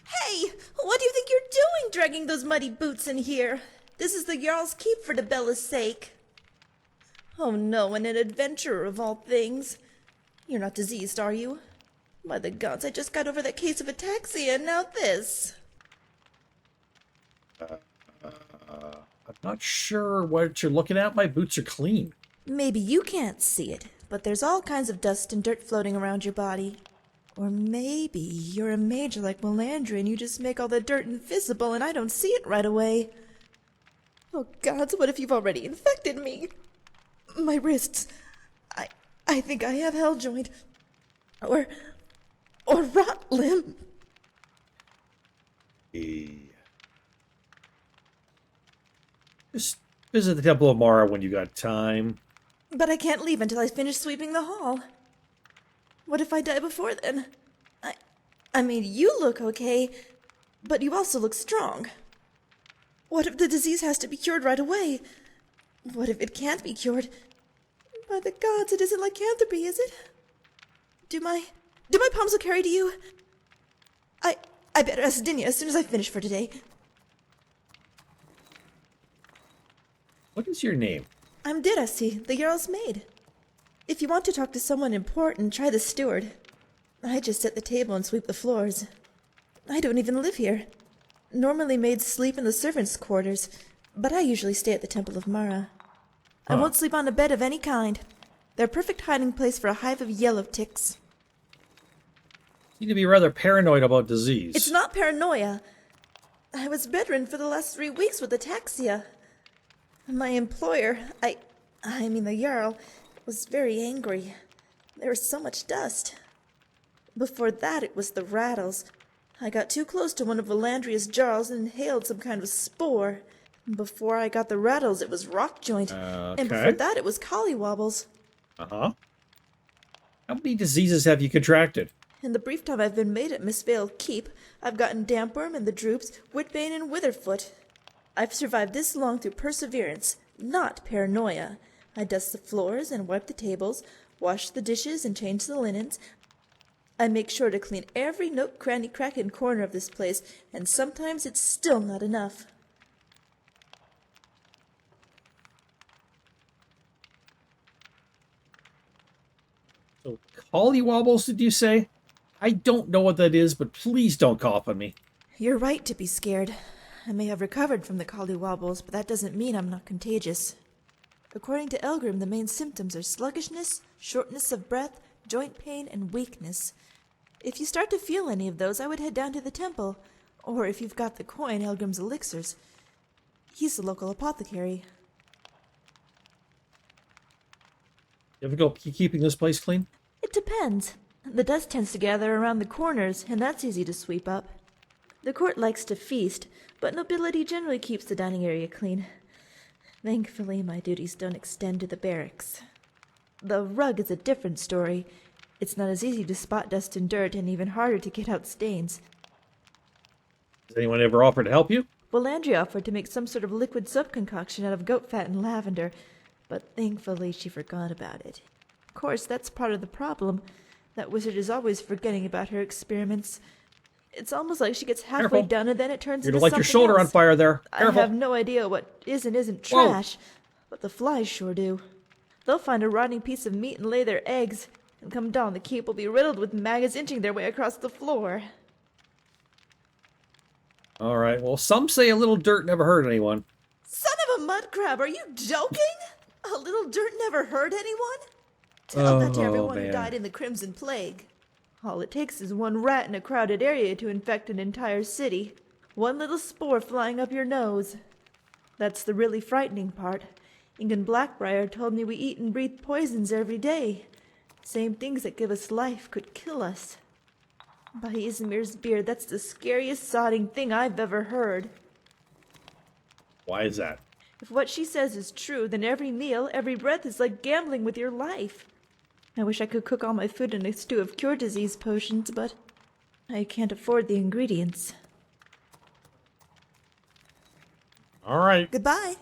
Hey, what do you think you're doing dragging those muddy boots in here? This is the Jarl's keep for the Bella's sake. Oh no, and an adventurer of all things. You're not diseased, are you? By the gods, I just got over that case of ataxia, and now this. I'm not sure what you're looking at. My boots are clean. Maybe you can't see it, but there's all kinds of dust and dirt floating around your body. Or maybe you're a mage like Melandra and you just make all the dirt invisible and I don't see it right away. Oh gods, what if you've already infected me? My wrists. I think I have hell joint. Or rot limb. Just visit the Temple of Mara when you got time. But I can't leave until I finish sweeping the hall. What if I die before then? I mean, you look okay, but you also look strong. What if the disease has to be cured right away? What if it can't be cured? By the gods, it isn't lycanthropy, is it? Do my palms will carry to you? I better ask Dinya as soon as I finish for today. What is your name? I'm Dirassi, the Jarl's maid. If you want to talk to someone important, try the steward. I just set the table and sweep the floors. I don't even live here. Normally maids sleep in the servants' quarters, but I usually stay at the Temple of Mara. I won't sleep on a bed of any kind. They're a perfect hiding place for a hive of yellow ticks. You seem to be rather paranoid about disease. It's not paranoia. I was bedridden for the last 3 weeks with ataxia. My employer, I mean the Jarl, was very angry. There was so much dust. Before that, it was the rattles. I got too close to one of Valandria's jars and inhaled some kind of spore. Before I got the rattles, it was rock joint. Okay. And before that, it was collywobbles. How many diseases have you contracted? In the brief time I've been maid at Mist-Vale Keep, I've gotten dampworm and the droops, witbane and witherfoot. I've survived this long through perseverance, not paranoia. I dust the floors and wipe the tables, wash the dishes and change the linens. I make sure to clean every nook, cranny, crack, and corner of this place, and sometimes it's still not enough. So, collywobbles, did you say? I don't know what that is, but please don't cough on me. You're right to be scared. I may have recovered from the collywobbles, but that doesn't mean I'm not contagious. According to SKYRIM, the main symptoms are sluggishness, shortness of breath, joint pain, and weakness. If you start to feel any of those, I would head down to the temple, or if you've got the coin, SKYRIM's elixirs. He's the local apothecary. You ever go keeping this place clean? It depends. The dust tends to gather around the corners, and that's easy to sweep up. The court likes to feast, but nobility generally keeps the dining area clean. Thankfully, my duties don't extend to the barracks. The rug is a different story. It's not as easy to spot dust and dirt, and even harder to get out stains. Has anyone ever offered to help you? Valandria offered to make some sort of liquid soap concoction out of goat fat and lavender, but thankfully she forgot about it. Of course, that's part of the problem. That wizard is always forgetting about her experiments. It's almost like she gets halfway Careful. done and then it turns You're into gonna light something your shoulder else. on fire there. Careful. I have no idea what is and isn't Whoa. trash, but the flies sure do. They'll find a rotting piece of meat and lay their eggs, and come dawn the keep will be riddled with maggots inching their way across the floor. Alright, well, some say a little dirt never hurt anyone. Son of a mud crab, are you joking? A little dirt never hurt anyone? Tell that to everyone who man. died in the Crimson Plague. All it takes is one rat in a crowded area to infect an entire city. One little spore flying up your nose. That's the really frightening part. Ingun Blackbriar told me we eat and breathe poisons every day. Same things that give us life could kill us. By Izmir's beard, that's the scariest sodding thing I've ever heard. Why is that? If what she says is true, then every meal, every breath is like gambling with your life. I wish I could cook all my food in a stew of cure disease potions, but I can't afford the ingredients. Alright. Goodbye.